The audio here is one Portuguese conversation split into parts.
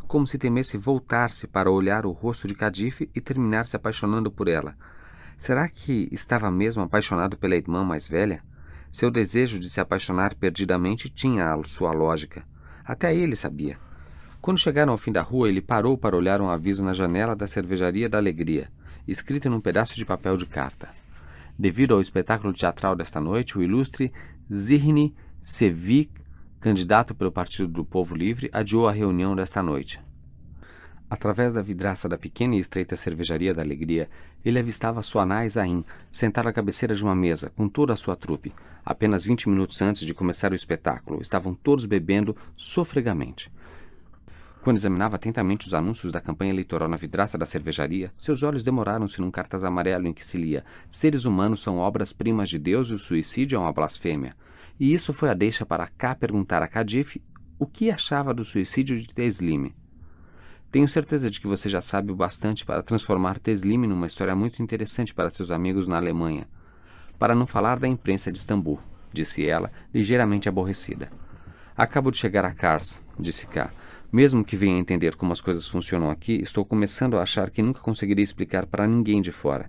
como se temesse voltar-se para olhar o rosto de Cadife e terminar se apaixonando por ela. Será que estava mesmo apaixonado pela irmã mais velha? Seu desejo de se apaixonar perdidamente tinha sua lógica. Até ele sabia. Quando chegaram ao fim da rua, ele parou para olhar um aviso na janela da Cervejaria da Alegria, escrito num pedaço de papel de carta. Devido ao espetáculo teatral desta noite, o ilustre Zihni Sevik, candidato pelo Partido do Povo Livre, adiou a reunião desta noite. Através da vidraça da pequena e estreita Cervejaria da Alegria, ele avistava Suanai Zahin, sentado à cabeceira de uma mesa, com toda a sua trupe. Apenas 20 minutos antes de começar o espetáculo, estavam todos bebendo sofregamente. Quando examinava atentamente os anúncios da campanha eleitoral na vidraça da cervejaria, seus olhos demoraram-se num cartaz amarelo em que se lia: seres humanos são obras-primas de Deus e o suicídio é uma blasfêmia. E isso foi a deixa para cá perguntar a Cadife o que achava do suicídio de Teslime. Tenho certeza de que você já sabe o bastante para transformar Teslime numa história muito interessante para seus amigos na Alemanha. Para não falar da imprensa de Istambul, disse ela, ligeiramente aborrecida. Acabo de chegar a Kars, disse K. Mesmo que venha entender como as coisas funcionam aqui, estou começando a achar que nunca conseguirei explicar para ninguém de fora.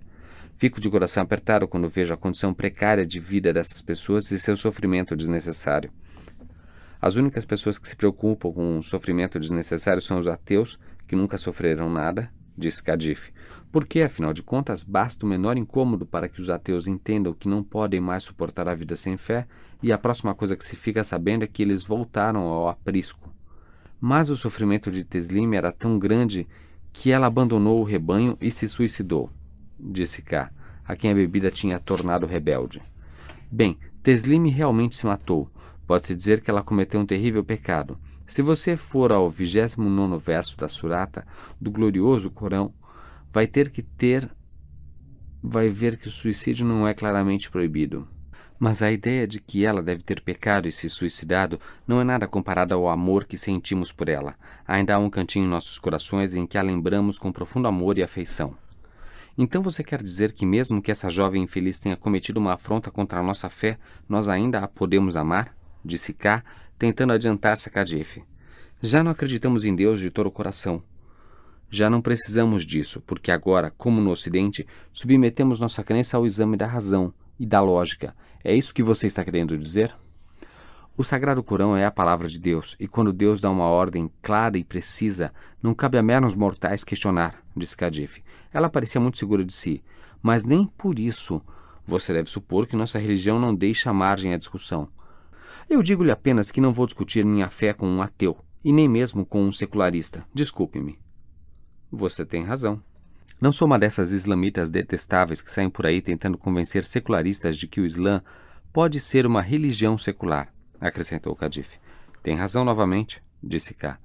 Fico de coração apertado quando vejo a condição precária de vida dessas pessoas e seu sofrimento desnecessário. As únicas pessoas que se preocupam com o sofrimento desnecessário são os ateus, que nunca sofreram nada, disse Cadife. Porque, afinal de contas, basta o menor incômodo para que os ateus entendam que não podem mais suportar a vida sem fé, e a próxima coisa que se fica sabendo é que eles voltaram ao aprisco. Mas o sofrimento de Teslime era tão grande que ela abandonou o rebanho e se suicidou, disse K, a quem a bebida tinha tornado rebelde. Bem, Teslime realmente se matou. Pode-se dizer que ela cometeu um terrível pecado. Se você for ao 29º verso da Surata, do glorioso Corão, vai ver que o suicídio não é claramente proibido. Mas a ideia de que ela deve ter pecado e se suicidado não é nada comparada ao amor que sentimos por ela. Ainda há um cantinho em nossos corações em que a lembramos com profundo amor e afeição. Então você quer dizer que mesmo que essa jovem infeliz tenha cometido uma afronta contra a nossa fé, nós ainda a podemos amar? Disse K, tentando adiantar-se a Cadife. Já não acreditamos em Deus de todo o coração. Já não precisamos disso, porque agora, como no Ocidente, submetemos nossa crença ao exame da razão e da lógica. É isso que você está querendo dizer? O Sagrado Corão é a palavra de Deus, e quando Deus dá uma ordem clara e precisa, não cabe a meros mortais questionar, disse Cadife. Ela parecia muito segura de si, mas nem por isso você deve supor que nossa religião não deixa margem à discussão. Eu digo-lhe apenas que não vou discutir minha fé com um ateu, e nem mesmo com um secularista. Desculpe-me. Você tem razão. Não sou uma dessas islamitas detestáveis que saem por aí tentando convencer secularistas de que o Islã pode ser uma religião secular, acrescentou Cadife. Tem razão novamente, disse K.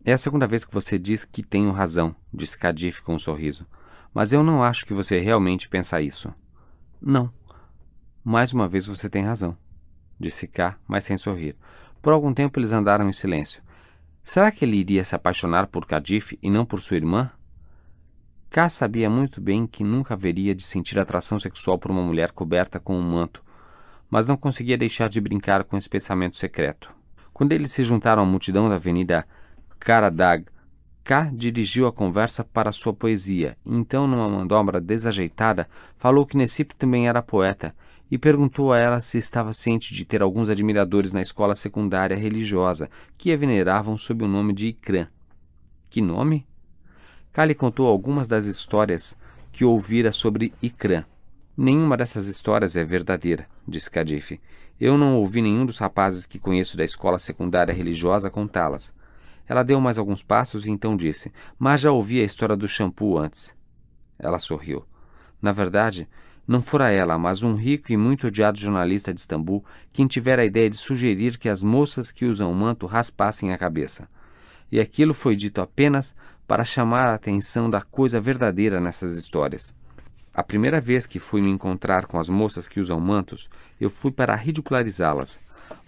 É a segunda vez que você diz que tenho razão, disse Cadife com um sorriso. Mas eu não acho que você realmente pensa isso. Não. Mais uma vez você tem razão, disse K, mas sem sorrir. Por algum tempo eles andaram em silêncio. Será que ele iria se apaixonar por Cadife e não por sua irmã? K sabia muito bem que nunca haveria de sentir atração sexual por uma mulher coberta com um manto, mas não conseguia deixar de brincar com esse pensamento secreto. Quando eles se juntaram à multidão da avenida Karadag, K dirigiu a conversa para sua poesia, e então, numa mandobra desajeitada, falou que Nessip também era poeta, e perguntou a ela se estava ciente de ter alguns admiradores na escola secundária religiosa que a veneravam sob o nome de Ikram. Que nome? K lhe contou algumas das histórias que ouvira sobre Ikram. Nenhuma dessas histórias é verdadeira, disse Cadife. Eu não ouvi nenhum dos rapazes que conheço da escola secundária religiosa contá-las. Ela deu mais alguns passos e então disse, mas já ouvi a história do shampoo antes. Ela sorriu. Na verdade, não fora ela, mas um rico e muito odiado jornalista de Istambul quem tivera a ideia de sugerir que as moças que usam manto raspassem a cabeça. E aquilo foi dito apenas para chamar a atenção da coisa verdadeira nessas histórias. A primeira vez que fui me encontrar com as moças que usam mantos, eu fui para ridicularizá-las,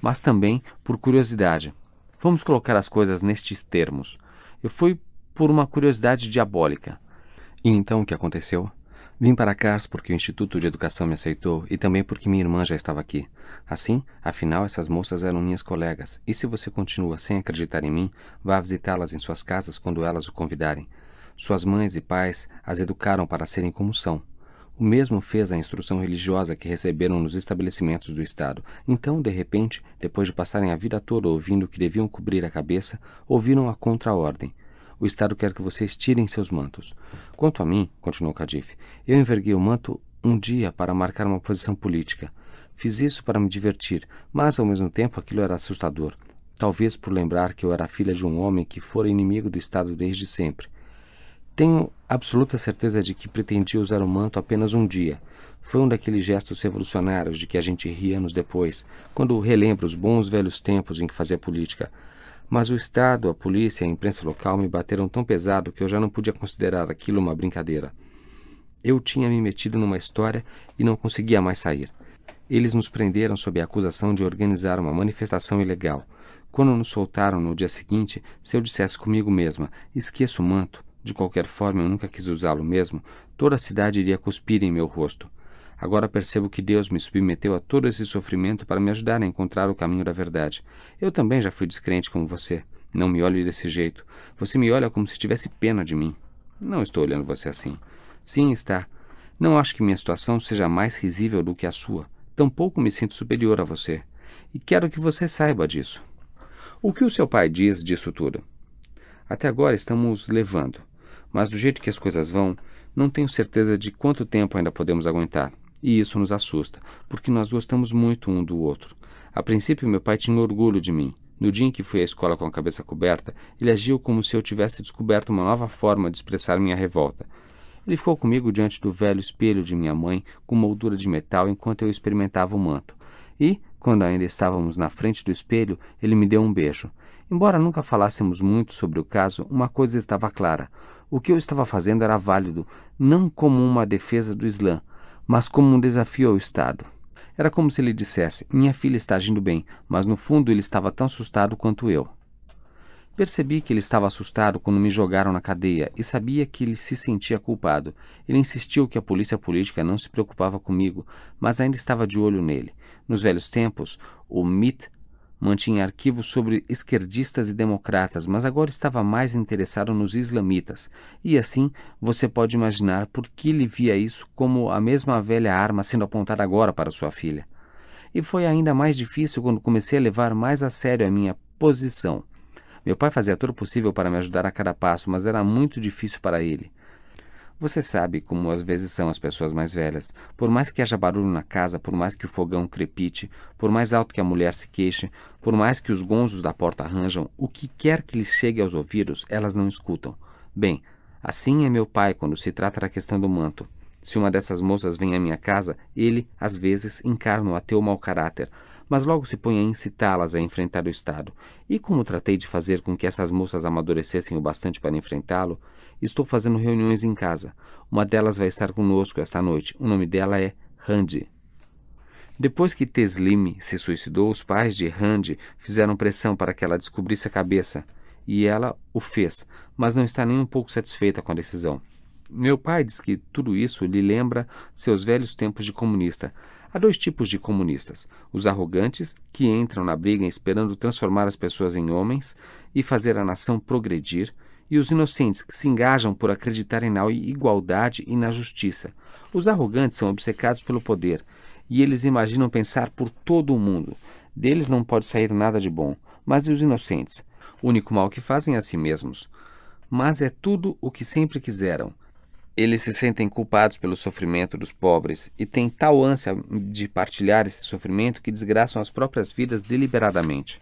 mas também por curiosidade. Vamos colocar as coisas nestes termos. Eu fui por uma curiosidade diabólica. E então o que aconteceu? Vim para Kars porque o Instituto de Educação me aceitou e também porque minha irmã já estava aqui. Assim, afinal, essas moças eram minhas colegas, e se você continua sem acreditar em mim, vá visitá-las em suas casas quando elas o convidarem. Suas mães e pais as educaram para serem como são. O mesmo fez a instrução religiosa que receberam nos estabelecimentos do Estado. Então, de repente, depois de passarem a vida toda ouvindo que deviam cobrir a cabeça, ouviram a contra-ordem. O Estado quer que vocês tirem seus mantos. Quanto a mim, continuou Cadife, eu enverguei o manto um dia para marcar uma posição política. Fiz isso para me divertir, mas ao mesmo tempo aquilo era assustador. Talvez por lembrar que eu era filha de um homem que fora inimigo do Estado desde sempre. Tenho absoluta certeza de que pretendia usar o manto apenas um dia. Foi um daqueles gestos revolucionários de que a gente ri anos depois, quando relembra os bons velhos tempos em que fazia política. Mas o Estado, a polícia e a imprensa local me bateram tão pesado que eu já não podia considerar aquilo uma brincadeira. Eu tinha me metido numa história e não conseguia mais sair. Eles nos prenderam sob a acusação de organizar uma manifestação ilegal. Quando nos soltaram no dia seguinte, se eu dissesse comigo mesma, esqueça o manto, de qualquer forma eu nunca quis usá-lo mesmo, toda a cidade iria cuspir em meu rosto. Agora percebo que Deus me submeteu a todo esse sofrimento para me ajudar a encontrar o caminho da verdade. Eu também já fui descrente como você. Não me olhe desse jeito. Você me olha como se tivesse pena de mim. Não estou olhando você assim. Sim, está. Não acho que minha situação seja mais risível do que a sua. Tampouco me sinto superior a você. E quero que você saiba disso. O que o seu pai diz disso tudo? Até agora estamos levando. Mas do jeito que as coisas vão, não tenho certeza de quanto tempo ainda podemos aguentar. E isso nos assusta, porque nós gostamos muito um do outro. A princípio, meu pai tinha orgulho de mim. No dia em que fui à escola com a cabeça coberta, ele agiu como se eu tivesse descoberto uma nova forma de expressar minha revolta. Ele ficou comigo diante do velho espelho de minha mãe, com moldura de metal, enquanto eu experimentava o manto. E, quando ainda estávamos na frente do espelho, ele me deu um beijo. Embora nunca falássemos muito sobre o caso, uma coisa estava clara. O que eu estava fazendo era válido, não como uma defesa do Islã, mas como um desafio ao Estado. Era como se ele dissesse, minha filha está agindo bem, mas no fundo ele estava tão assustado quanto eu. Percebi que ele estava assustado quando me jogaram na cadeia e sabia que ele se sentia culpado. Ele insistiu que a polícia política não se preocupava comigo, mas ainda estava de olho nele. Nos velhos tempos, o MIT mantinha arquivos sobre esquerdistas e democratas, mas agora estava mais interessado nos islamitas. E assim, você pode imaginar por que ele via isso como a mesma velha arma sendo apontada agora para sua filha. E foi ainda mais difícil quando comecei a levar mais a sério a minha posição. Meu pai fazia todo o possível para me ajudar a cada passo, mas era muito difícil para ele. Você sabe como às vezes são as pessoas mais velhas. Por mais que haja barulho na casa, por mais que o fogão crepite, por mais alto que a mulher se queixe, por mais que os gonzos da porta arranjam, o que quer que lhes chegue aos ouvidos, elas não escutam. Bem, assim é meu pai quando se trata da questão do manto. Se uma dessas moças vem à minha casa, ele, às vezes, encarna o ateu mau caráter, mas logo se põe a incitá-las a enfrentar o Estado. E como tratei de fazer com que essas moças amadurecessem o bastante para enfrentá-lo, estou fazendo reuniões em casa. Uma delas vai estar conosco esta noite. O nome dela é Randi. Depois que Teslim se suicidou, os pais de Randi fizeram pressão para que ela descobrisse a cabeça. E ela o fez, mas não está nem um pouco satisfeita com a decisão. Meu pai diz que tudo isso lhe lembra seus velhos tempos de comunista. Há dois tipos de comunistas: os arrogantes, que entram na briga esperando transformar as pessoas em homens e fazer a nação progredir, e os inocentes, que se engajam por acreditarem na igualdade e na justiça. Os arrogantes são obcecados pelo poder, e eles imaginam pensar por todo o mundo. Deles não pode sair nada de bom. Mas e os inocentes? O único mal que fazem é a si mesmos. Mas é tudo o que sempre quiseram. Eles se sentem culpados pelo sofrimento dos pobres e têm tal ânsia de partilhar esse sofrimento que desgraçam as próprias vidas deliberadamente.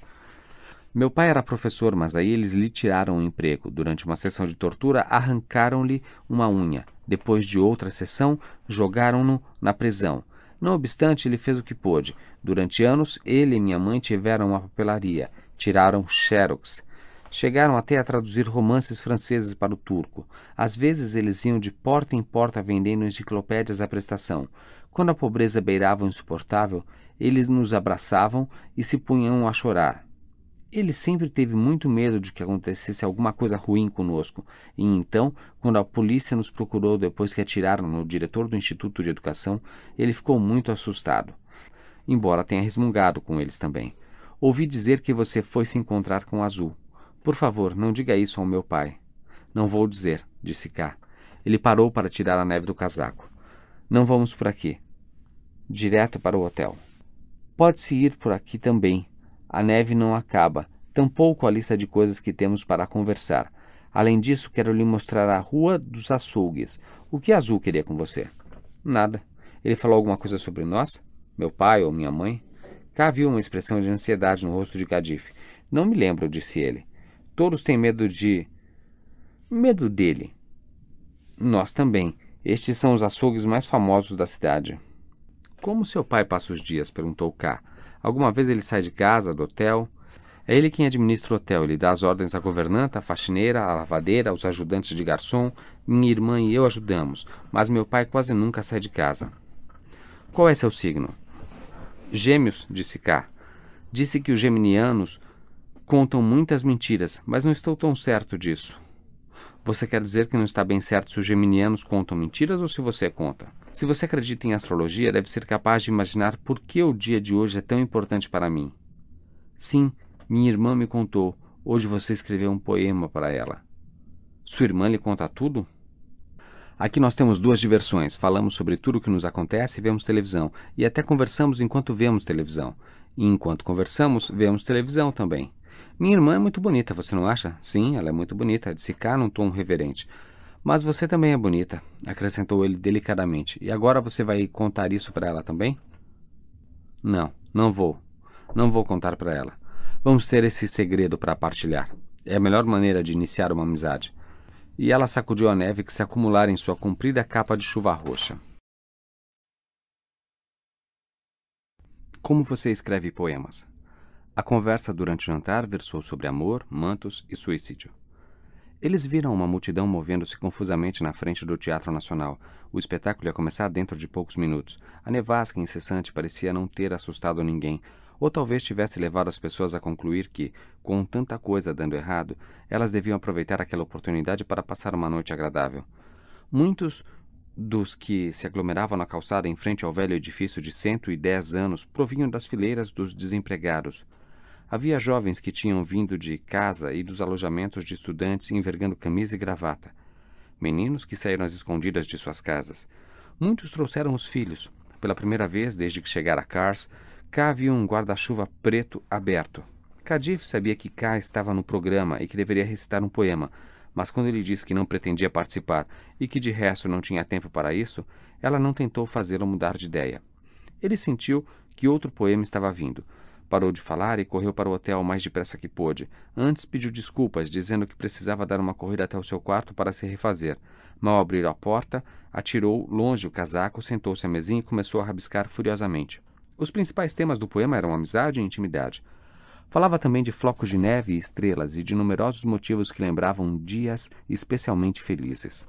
Meu pai era professor, mas aí eles lhe tiraram o emprego. Durante uma sessão de tortura, arrancaram-lhe uma unha. Depois de outra sessão, jogaram-no na prisão. Não obstante, ele fez o que pôde. Durante anos, ele e minha mãe tiveram uma papelaria. Tiraram xerox. Chegaram até a traduzir romances franceses para o turco. Às vezes eles iam de porta em porta vendendo enciclopédias à prestação. Quando a pobreza beirava o insuportável, eles nos abraçavam e se punham a chorar. Ele sempre teve muito medo de que acontecesse alguma coisa ruim conosco, e então, quando a polícia nos procurou depois que atiraram no diretor do Instituto de Educação, ele ficou muito assustado, embora tenha resmungado com eles também. Ouvi dizer que você foi se encontrar com o Azul. Por favor, não diga isso ao meu pai. Não vou dizer, disse K. Ele parou para tirar a neve do casaco. Não vamos por aqui. Direto para o hotel. Pode-se ir por aqui também. A neve não acaba, tampouco a lista de coisas que temos para conversar. Além disso, quero lhe mostrar a Rua dos Açougues. O que Azul queria com você? Nada. Ele falou alguma coisa sobre nós? Meu pai ou minha mãe? Cá viu uma expressão de ansiedade no rosto de Kadif. Não me lembro, disse ele. Todos têm medo de... Medo dele. Nós também. Estes são os açougues mais famosos da cidade. Como seu pai passa os dias? Perguntou K. Alguma vez ele sai de casa, do hotel? É ele quem administra o hotel. Ele dá as ordens à governanta, à faxineira, à lavadeira, aos ajudantes de garçom. Minha irmã e eu ajudamos, mas meu pai quase nunca sai de casa. Qual é seu signo? Gêmeos, disse K. Disse que os geminianos contam muitas mentiras, mas não estou tão certo disso. Você quer dizer que não está bem certo se os geminianos contam mentiras ou se você conta? Se você acredita em astrologia, deve ser capaz de imaginar por que o dia de hoje é tão importante para mim. Sim, minha irmã me contou. Hoje você escreveu um poema para ela. Sua irmã lhe conta tudo? Aqui nós temos duas diversões. Falamos sobre tudo o que nos acontece e vemos televisão. E até conversamos enquanto vemos televisão. E enquanto conversamos, vemos televisão também. Minha irmã é muito bonita, você não acha? Sim, ela é muito bonita, disse K num tom reverente. Mas você também é bonita, acrescentou ele delicadamente. E agora você vai contar isso para ela também? Não, não vou. Não vou contar para ela. Vamos ter esse segredo para partilhar. É a melhor maneira de iniciar uma amizade. E ela sacudiu a neve que se acumulara em sua comprida capa de chuva roxa. Como você escreve poemas? A conversa durante o jantar versou sobre amor, mantos e suicídio. Eles viram uma multidão movendo-se confusamente na frente do Teatro Nacional. O espetáculo ia começar dentro de poucos minutos. A nevasca incessante parecia não ter assustado ninguém, ou talvez tivesse levado as pessoas a concluir que, com tanta coisa dando errado, elas deviam aproveitar aquela oportunidade para passar uma noite agradável. Muitos dos que se aglomeravam na calçada em frente ao velho edifício de 110 anos provinham das fileiras dos desempregados. Havia jovens que tinham vindo de casa e dos alojamentos de estudantes envergando camisa e gravata. Meninos que saíram às escondidas de suas casas. Muitos trouxeram os filhos. Pela primeira vez desde que chegara a Kars, K viu um guarda-chuva preto aberto. Kadif sabia que K estava no programa e que deveria recitar um poema, mas quando ele disse que não pretendia participar e que de resto não tinha tempo para isso, ela não tentou fazê-lo mudar de ideia. Ele sentiu que outro poema estava vindo. Parou de falar e correu para o hotel o mais depressa que pôde. Antes pediu desculpas, dizendo que precisava dar uma corrida até o seu quarto para se refazer. Mal abriu a porta, atirou longe o casaco, sentou-se à mesinha e começou a rabiscar furiosamente. Os principais temas do poema eram amizade e intimidade. Falava também de flocos de neve e estrelas e de numerosos motivos que lembravam dias especialmente felizes.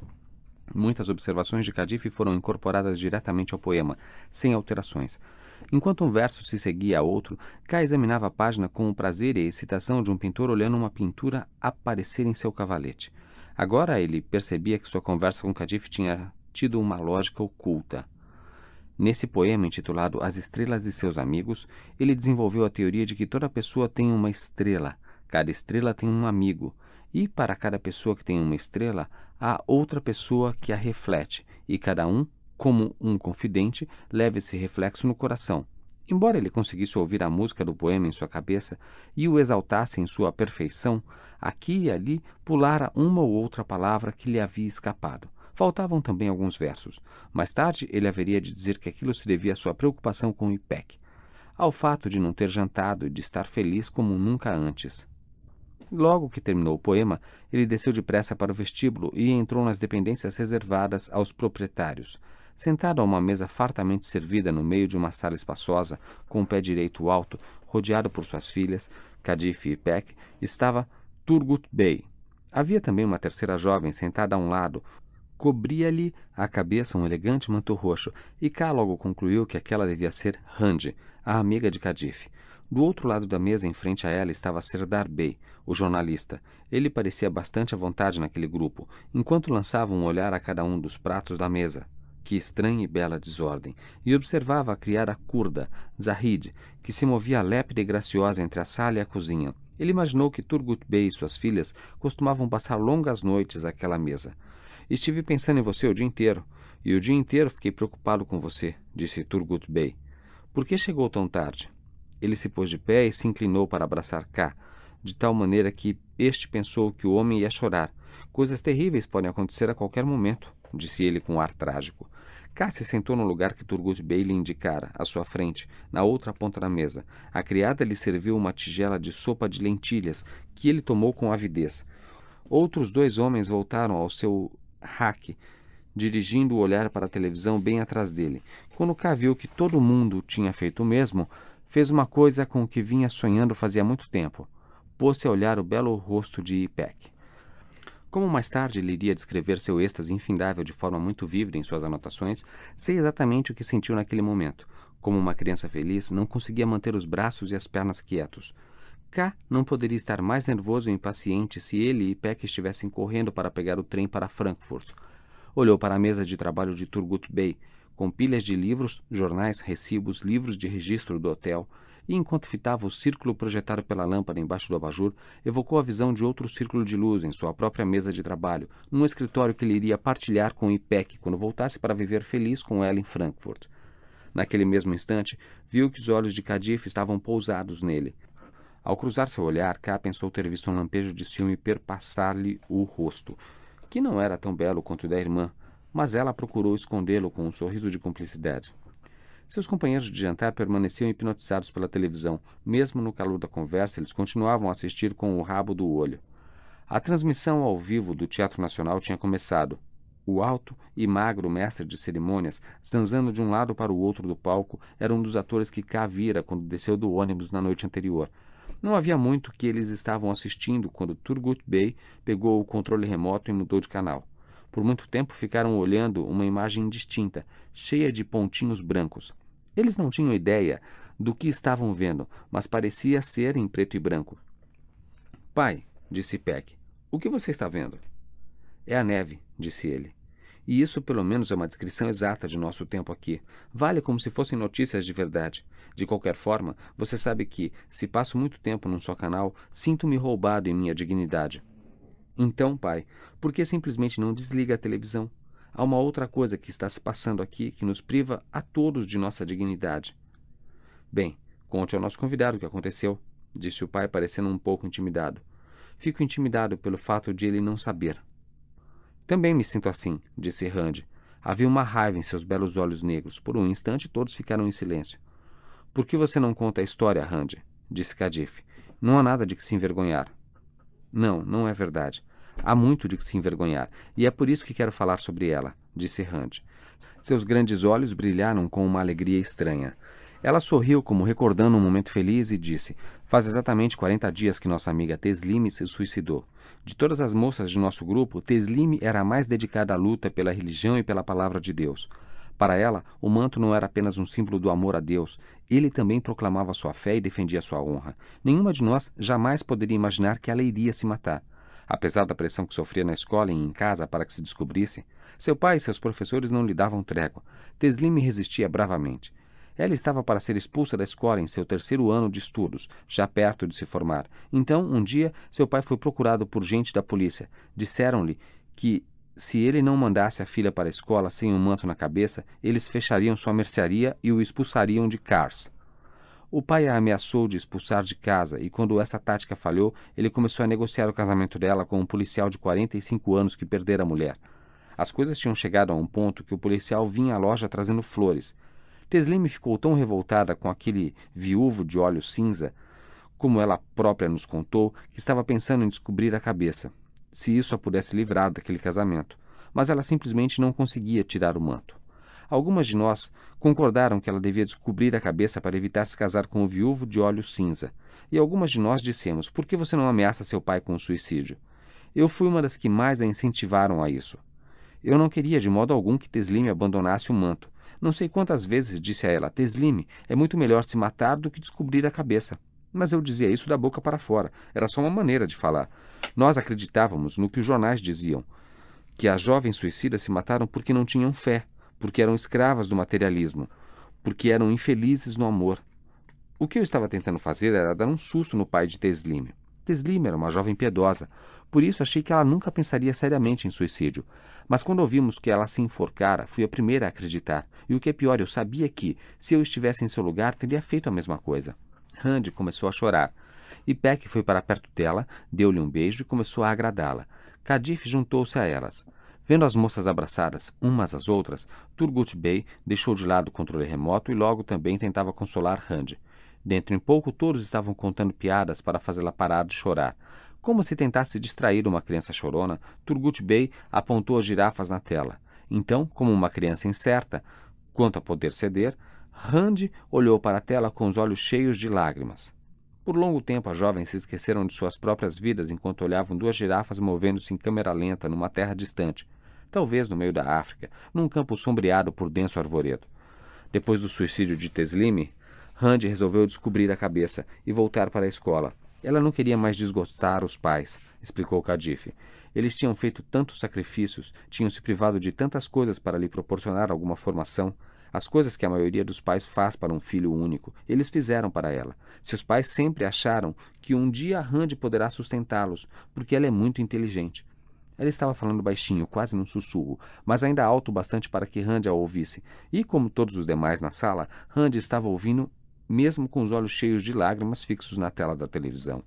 Muitas observações de Kadif foram incorporadas diretamente ao poema, sem alterações. Enquanto um verso se seguia a outro, K examinava a página com o prazer e a excitação de um pintor olhando uma pintura aparecer em seu cavalete. Agora ele percebia que sua conversa com Kadif tinha tido uma lógica oculta. Nesse poema intitulado As Estrelas e Seus Amigos, ele desenvolveu a teoria de que toda pessoa tem uma estrela, cada estrela tem um amigo, e para cada pessoa que tem uma estrela, há outra pessoa que a reflete, e cada um, como um confidente, leva esse reflexo no coração. Embora ele conseguisse ouvir a música do poema em sua cabeça e o exaltasse em sua perfeição, aqui e ali pulara uma ou outra palavra que lhe havia escapado. Faltavam também alguns versos. Mais tarde, ele haveria de dizer que aquilo se devia à sua preocupação com Ipek, ao fato de não ter jantado e de estar feliz como nunca antes. Logo que terminou o poema, ele desceu depressa para o vestíbulo e entrou nas dependências reservadas aos proprietários. Sentado a uma mesa fartamente servida no meio de uma sala espaçosa, com o pé direito alto, rodeado por suas filhas, Kadif e Ipek, estava Turgut Bey. Havia também uma terceira jovem sentada a um lado. Cobria-lhe a cabeça um elegante manto roxo, e K logo concluiu que aquela devia ser Hande, a amiga de Kadif. Do outro lado da mesa, em frente a ela, estava Serdar Bey, o jornalista. Ele parecia bastante à vontade naquele grupo, enquanto lançava um olhar a cada um dos pratos da mesa. Que estranha e bela desordem! E observava a criada curda, Zahid, que se movia lépida e graciosa entre a sala e a cozinha. Ele imaginou que Turgut Bey e suas filhas costumavam passar longas noites àquela mesa. Estive pensando em você o dia inteiro, e o dia inteiro fiquei preocupado com você, disse Turgut Bey. Por que chegou tão tarde? Ele se pôs de pé e se inclinou para abraçar K, de tal maneira que este pensou que o homem ia chorar. Coisas terríveis podem acontecer a qualquer momento, disse ele com um ar trágico. K se sentou no lugar que Turgut Bey lhe indicara, à sua frente, na outra ponta da mesa. A criada lhe serviu uma tigela de sopa de lentilhas, que ele tomou com avidez. Outros 2 homens voltaram ao seu rack, dirigindo o olhar para a televisão bem atrás dele. Quando K viu que todo mundo tinha feito o mesmo, fez uma coisa com que vinha sonhando fazia muito tempo. Pôs-se a olhar o belo rosto de Ipek. Como mais tarde ele iria descrever seu êxtase infindável de forma muito vívida em suas anotações, sei exatamente o que sentiu naquele momento. Como uma criança feliz, não conseguia manter os braços e as pernas quietos. K não poderia estar mais nervoso e impaciente se ele e Ipek estivessem correndo para pegar o trem para Frankfurt. Olhou para a mesa de trabalho de Turgut Bey, com pilhas de livros, jornais, recibos, livros de registro do hotel, e enquanto fitava o círculo projetado pela lâmpada embaixo do abajur, evocou a visão de outro círculo de luz em sua própria mesa de trabalho, num escritório que ele iria partilhar com Ipek quando voltasse para viver feliz com ela em Frankfurt. Naquele mesmo instante, viu que os olhos de Kadif estavam pousados nele. Ao cruzar seu olhar, K pensou ter visto um lampejo de ciúme perpassar-lhe o rosto, que não era tão belo quanto o da irmã, mas ela procurou escondê-lo com um sorriso de cumplicidade. Seus companheiros de jantar permaneciam hipnotizados pela televisão. Mesmo no calor da conversa, eles continuavam a assistir com o rabo do olho. A transmissão ao vivo do Teatro Nacional tinha começado. O alto e magro mestre de cerimônias, zanzando de um lado para o outro do palco, era um dos atores que K vira quando desceu do ônibus na noite anterior. Não havia muito que eles estavam assistindo quando Turgut Bey pegou o controle remoto e mudou de canal. Por muito tempo ficaram olhando uma imagem indistinta, cheia de pontinhos brancos. Eles não tinham ideia do que estavam vendo, mas parecia ser em preto e branco. Pai, disse Peck, o que você está vendo? É a neve, disse ele. E isso pelo menos é uma descrição exata de nosso tempo aqui. Vale como se fossem notícias de verdade. De qualquer forma, você sabe que, se passo muito tempo num só canal, sinto-me roubado em minha dignidade. Então, pai, por que simplesmente não desliga a televisão? Há uma outra coisa que está se passando aqui que nos priva a todos de nossa dignidade. Bem, conte ao nosso convidado o que aconteceu, disse o pai, parecendo um pouco intimidado. Fico intimidado pelo fato de ele não saber. Também me sinto assim, disse Rand. Havia uma raiva em seus belos olhos negros. Por um instante todos ficaram em silêncio. Por que você não conta a história, Rand? Disse Kadif. Não há nada de que se envergonhar. Não, não é verdade. Há muito de que se envergonhar, e é por isso que quero falar sobre ela, disse Rand. Seus grandes olhos brilharam com uma alegria estranha. Ela sorriu como recordando um momento feliz e disse, faz exatamente 40 dias que nossa amiga Teslime se suicidou. De todas as moças de nosso grupo, Teslime era a mais dedicada à luta pela religião e pela palavra de Deus. Para ela, o manto não era apenas um símbolo do amor a Deus, ele também proclamava sua fé e defendia sua honra. Nenhuma de nós jamais poderia imaginar que ela iria se matar. Apesar da pressão que sofria na escola e em casa para que se descobrisse, seu pai e seus professores não lhe davam trégua. Teslime resistia bravamente. Ela estava para ser expulsa da escola em seu 3º ano de estudos, já perto de se formar. Então, um dia, seu pai foi procurado por gente da polícia. Disseram-lhe que, se ele não mandasse a filha para a escola sem um manto na cabeça, eles fechariam sua mercearia e o expulsariam de Kars. O pai a ameaçou de expulsar de casa e, quando essa tática falhou, ele começou a negociar o casamento dela com um policial de 45 anos que perdera a mulher. As coisas tinham chegado a um ponto que o policial vinha à loja trazendo flores. Teslime ficou tão revoltada com aquele viúvo de olhos cinza, como ela própria nos contou, que estava pensando em descobrir a cabeça, se isso a pudesse livrar daquele casamento. Mas ela simplesmente não conseguia tirar o manto. Algumas de nós concordaram que ela devia descobrir a cabeça para evitar se casar com o viúvo de olhos cinza. E algumas de nós dissemos, por que você não ameaça seu pai com o suicídio? Eu fui uma das que mais a incentivaram a isso. Eu não queria de modo algum que Teslime abandonasse o manto. Não sei quantas vezes disse a ela: Teslime, é muito melhor se matar do que descobrir a cabeça. Mas eu dizia isso da boca para fora. Era só uma maneira de falar. Nós acreditávamos no que os jornais diziam, que as jovens suicidas se mataram porque não tinham fé, porque eram escravas do materialismo, porque eram infelizes no amor. O que eu estava tentando fazer era dar um susto no pai de Teslime. Teslime era uma jovem piedosa, por isso achei que ela nunca pensaria seriamente em suicídio. Mas quando ouvimos que ela se enforcara, fui a primeira a acreditar. E o que é pior, eu sabia que, se eu estivesse em seu lugar, teria feito a mesma coisa. Randy começou a chorar. E Peck foi para perto dela, deu-lhe um beijo e começou a agradá-la. Kadif juntou-se a elas. Vendo as moças abraçadas umas às outras, Turgut Bey deixou de lado o controle remoto e logo também tentava consolar Randy. Dentro em pouco, todos estavam contando piadas para fazê-la parar de chorar. Como se tentasse distrair uma criança chorona, Turgut Bey apontou as girafas na tela. Então, como uma criança incerta quanto a poder ceder, Randy olhou para a tela com os olhos cheios de lágrimas. Por longo tempo, as jovens se esqueceram de suas próprias vidas enquanto olhavam duas girafas movendo-se em câmera lenta numa terra distante, talvez no meio da África, num campo sombreado por denso arvoredo. Depois do suicídio de Teslime, Randy resolveu descobrir a cabeça e voltar para a escola. Ela não queria mais desgostar os pais, explicou Kadif. Eles tinham feito tantos sacrifícios, tinham se privado de tantas coisas para lhe proporcionar alguma formação. As coisas que a maioria dos pais faz para um filho único, eles fizeram para ela. Seus pais sempre acharam que um dia a Randy poderá sustentá-los, porque ela é muito inteligente. Ela estava falando baixinho, quase num sussurro, mas ainda alto bastante para que Randy a ouvisse. E, como todos os demais na sala, Randy estava ouvindo, mesmo com os olhos cheios de lágrimas fixos na tela da televisão.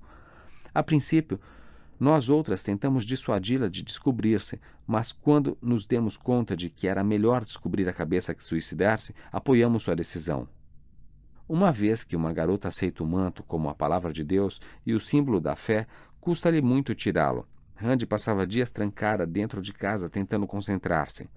A princípio, nós outras tentamos dissuadi-la de descobrir-se, mas quando nos demos conta de que era melhor descobrir a cabeça que suicidar-se, apoiamos sua decisão. Uma vez que uma garota aceita o manto como a palavra de Deus e o símbolo da fé, custa-lhe muito tirá-lo. Randy passava dias trancada dentro de casa tentando concentrar-se.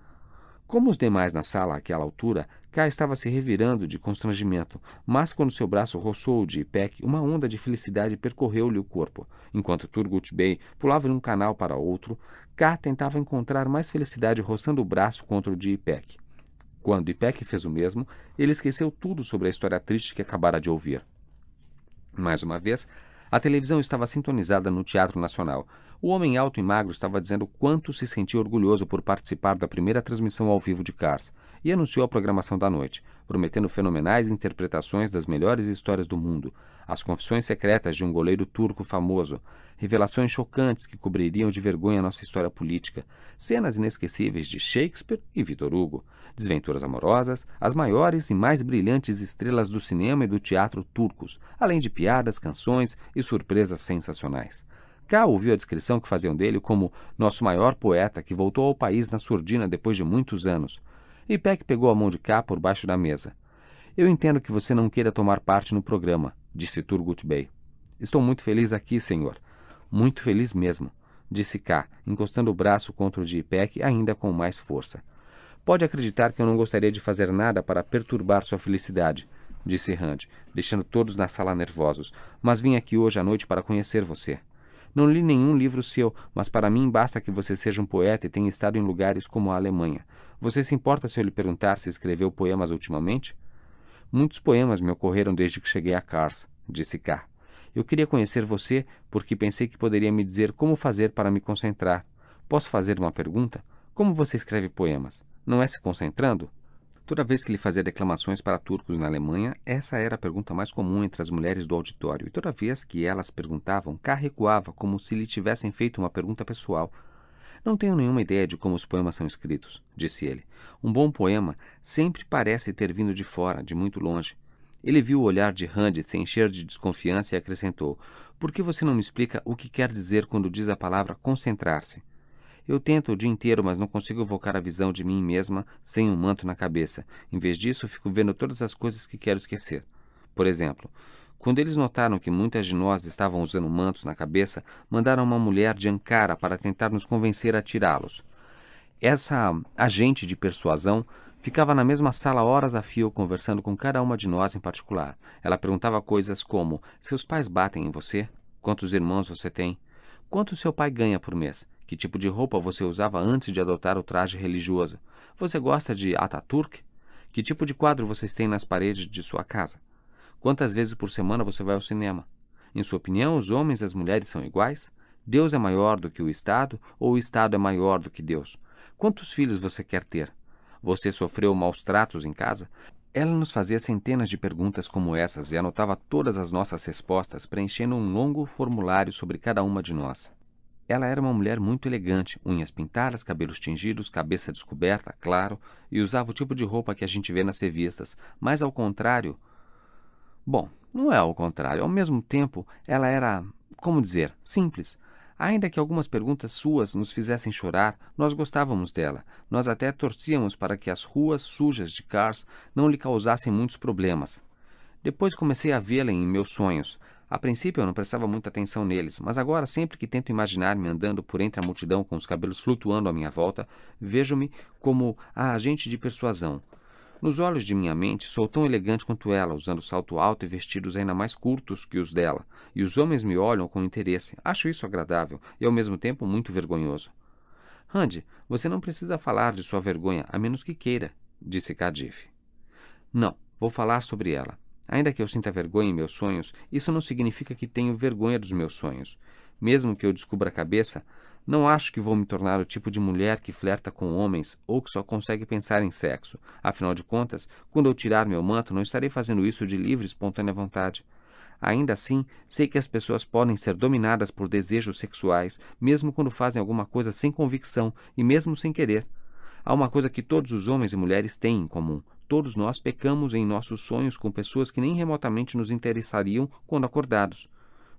Como os demais na sala àquela altura, K estava se revirando de constrangimento, mas quando seu braço roçou o de Peck, uma onda de felicidade percorreu-lhe o corpo. Enquanto Turgut Bey pulava de um canal para outro, K tentava encontrar mais felicidade roçando o braço contra o de Ipek. Quando Ipek fez o mesmo, ele esqueceu tudo sobre a história triste que acabara de ouvir. Mais uma vez, a televisão estava sintonizada no Teatro Nacional. O homem alto e magro estava dizendo quanto se sentia orgulhoso por participar da primeira transmissão ao vivo de Cars e anunciou a programação da noite, prometendo fenomenais interpretações das melhores histórias do mundo, as confissões secretas de um goleiro turco famoso, revelações chocantes que cobririam de vergonha nossa história política, cenas inesquecíveis de Shakespeare e Victor Hugo, desventuras amorosas, as maiores e mais brilhantes estrelas do cinema e do teatro turcos, além de piadas, canções e surpresas sensacionais. K ouviu a descrição que faziam dele como nosso maior poeta que voltou ao país na surdina depois de muitos anos. E Peck pegou a mão de K por baixo da mesa. Eu entendo que você não queira tomar parte no programa, disse Turgut Bey. Estou muito feliz aqui, senhor. Muito feliz mesmo, disse K, encostando o braço contra o de Peck ainda com mais força. Pode acreditar que eu não gostaria de fazer nada para perturbar sua felicidade, disse Randy, deixando todos na sala nervosos, mas vim aqui hoje à noite para conhecer você. Não li nenhum livro seu, mas para mim basta que você seja um poeta e tenha estado em lugares como a Alemanha. Você se importa se eu lhe perguntar se escreveu poemas ultimamente? Muitos poemas me ocorreram desde que cheguei a Kars, disse K. Eu queria conhecer você porque pensei que poderia me dizer como fazer para me concentrar. Posso fazer uma pergunta? Como você escreve poemas? Não é se concentrando? Toda vez que ele fazia declamações para turcos na Alemanha, essa era a pergunta mais comum entre as mulheres do auditório, e toda vez que elas perguntavam, K recuava como se lhe tivessem feito uma pergunta pessoal. Não tenho nenhuma ideia de como os poemas são escritos, disse ele. Um bom poema sempre parece ter vindo de fora, de muito longe. Ele viu o olhar de Randy se encher de desconfiança e acrescentou: Por que você não me explica o que quer dizer quando diz a palavra concentrar-se? Eu tento o dia inteiro, mas não consigo evocar a visão de mim mesma sem um manto na cabeça. Em vez disso, fico vendo todas as coisas que quero esquecer. Por exemplo, quando eles notaram que muitas de nós estavam usando mantos na cabeça, mandaram uma mulher de Ankara para tentar nos convencer a tirá-los. Essa agente de persuasão ficava na mesma sala horas a fio conversando com cada uma de nós em particular. Ela perguntava coisas como: seus pais batem em você? Quantos irmãos você tem? Quanto seu pai ganha por mês? Que tipo de roupa você usava antes de adotar o traje religioso? Você gosta de Atatürk? Que tipo de quadro vocês têm nas paredes de sua casa? Quantas vezes por semana você vai ao cinema? Em sua opinião, os homens e as mulheres são iguais? Deus é maior do que o Estado ou o Estado é maior do que Deus? Quantos filhos você quer ter? Você sofreu maus tratos em casa? Ela nos fazia centenas de perguntas como essas e anotava todas as nossas respostas, preenchendo um longo formulário sobre cada uma de nós. Ela era uma mulher muito elegante, unhas pintadas, cabelos tingidos, cabeça descoberta, claro, e usava o tipo de roupa que a gente vê nas revistas, mas ao contrário... Bom, não é ao contrário. Ao mesmo tempo, ela era, como dizer, simples. Ainda que algumas perguntas suas nos fizessem chorar, nós gostávamos dela. Nós até torcíamos para que as ruas sujas de Cars não lhe causassem muitos problemas. Depois comecei a vê-la em meus sonhos. A princípio eu não prestava muita atenção neles, mas agora, sempre que tento imaginar-me andando por entre a multidão com os cabelos flutuando à minha volta, vejo-me como a agente de persuasão. Nos olhos de minha mente, sou tão elegante quanto ela, usando salto alto e vestidos ainda mais curtos que os dela, e os homens me olham com interesse. Acho isso agradável e, ao mesmo tempo, muito vergonhoso. Randy, você não precisa falar de sua vergonha, a menos que queira, disse Cardiff. Não, vou falar sobre ela. Ainda que eu sinta vergonha em meus sonhos, isso não significa que tenho vergonha dos meus sonhos. Mesmo que eu descubra a cabeça, não acho que vou me tornar o tipo de mulher que flerta com homens ou que só consegue pensar em sexo. Afinal de contas, quando eu tirar meu manto, não estarei fazendo isso de livre e espontânea vontade. Ainda assim, sei que as pessoas podem ser dominadas por desejos sexuais, mesmo quando fazem alguma coisa sem convicção e mesmo sem querer. Há uma coisa que todos os homens e mulheres têm em comum. Todos nós pecamos em nossos sonhos com pessoas que nem remotamente nos interessariam quando acordados.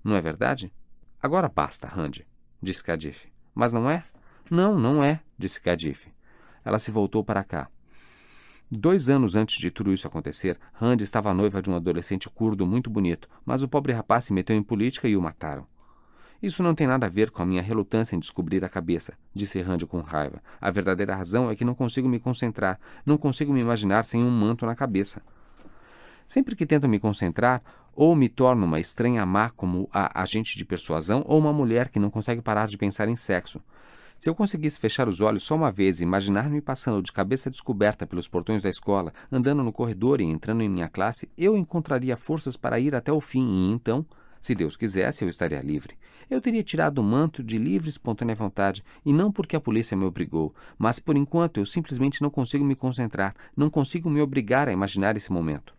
Não é verdade? Agora basta, Randy, disse Cardiff. Mas não é? Não, não é, disse Cardiff. Ela se voltou para cá. 2 anos antes de tudo isso acontecer, Randy estava noiva de um adolescente curdo muito bonito, mas o pobre rapaz se meteu em política e o mataram. Isso não tem nada a ver com a minha relutância em descobrir a cabeça, disse Randy com raiva. A verdadeira razão é que não consigo me concentrar, não consigo me imaginar sem um manto na cabeça. Sempre que tento me concentrar, ou me torno uma estranha má como a agente de persuasão, ou uma mulher que não consegue parar de pensar em sexo. Se eu conseguisse fechar os olhos só uma vez e imaginar-me passando de cabeça descoberta pelos portões da escola, andando no corredor e entrando em minha classe, eu encontraria forças para ir até o fim e então, se Deus quisesse, eu estaria livre. Eu teria tirado o manto de livre e espontânea vontade, e não porque a polícia me obrigou, mas por enquanto eu simplesmente não consigo me concentrar, não consigo me obrigar a imaginar esse momento.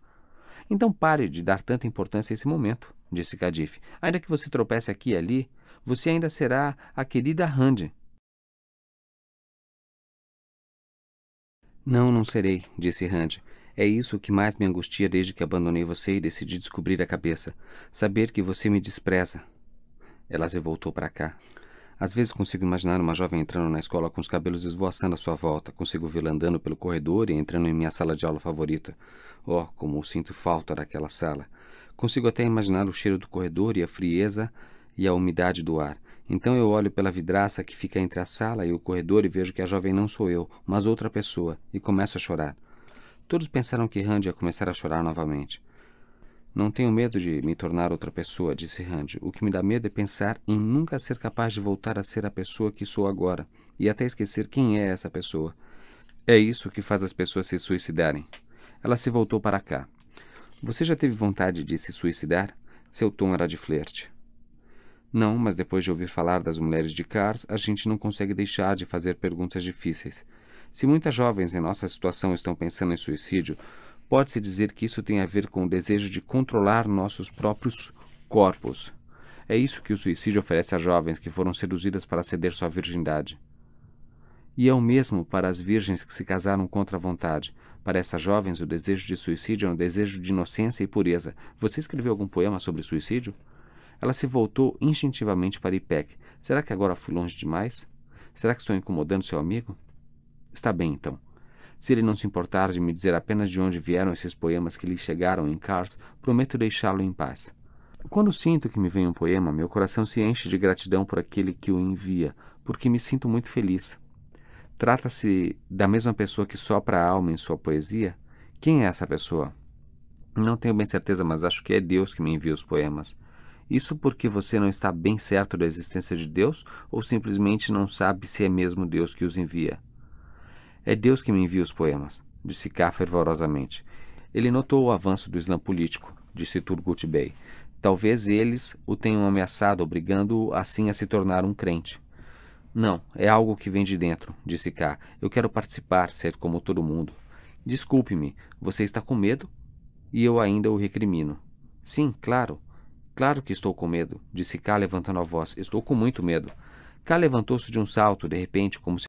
Então pare de dar tanta importância a esse momento, disse Cardiff. Ainda que você tropece aqui e ali, você ainda será a querida Randy. Não, não serei, disse Randy. É isso que mais me angustia desde que abandonei você e decidi descobrir a cabeça. Saber que você me despreza. Ela se voltou para cá. Às vezes consigo imaginar uma jovem entrando na escola com os cabelos esvoaçando à sua volta. Consigo vê-la andando pelo corredor e entrando em minha sala de aula favorita. Oh, como sinto falta daquela sala. Consigo até imaginar o cheiro do corredor e a frieza e a umidade do ar. Então eu olho pela vidraça que fica entre a sala e o corredor e vejo que a jovem não sou eu, mas outra pessoa, e começo a chorar. Todos pensaram que Randy ia começar a chorar novamente. Não tenho medo de me tornar outra pessoa, disse Randy. O que me dá medo é pensar em nunca ser capaz de voltar a ser a pessoa que sou agora, e até esquecer quem é essa pessoa. É isso que faz as pessoas se suicidarem. Ela se voltou para cá. Você já teve vontade de se suicidar? Seu tom era de flerte. Não, mas depois de ouvir falar das mulheres de Cars, a gente não consegue deixar de fazer perguntas difíceis. Se muitas jovens em nossa situação estão pensando em suicídio, pode-se dizer que isso tem a ver com o desejo de controlar nossos próprios corpos. É isso que o suicídio oferece a jovens que foram seduzidas para ceder sua virgindade. E é o mesmo para as virgens que se casaram contra a vontade. Para essas jovens, o desejo de suicídio é um desejo de inocência e pureza. Você escreveu algum poema sobre suicídio? Ela se voltou instintivamente para Ipek. Será que agora fui longe demais? Será que estou incomodando seu amigo? Está bem, então. Se ele não se importar de me dizer apenas de onde vieram esses poemas que lhe chegaram em Cars, prometo deixá-lo em paz. Quando sinto que me vem um poema, meu coração se enche de gratidão por aquele que o envia, porque me sinto muito feliz. Trata-se da mesma pessoa que sopra a alma em sua poesia? Quem é essa pessoa? Não tenho bem certeza, mas acho que é Deus que me envia os poemas. Isso porque você não está bem certo da existência de Deus ou simplesmente não sabe se é mesmo Deus que os envia? É Deus que me envia os poemas, disse K fervorosamente. Ele notou o avanço do Islã político, disse Turgut Bey. Talvez eles o tenham ameaçado, obrigando-o assim a se tornar um crente. Não, é algo que vem de dentro, disse K. Eu quero participar, ser como todo mundo. Desculpe-me, você está com medo? E eu ainda o recrimino. Sim, claro. Claro que estou com medo, disse K levantando a voz. Estou com muito medo. K levantou-se de um salto, de repente, como se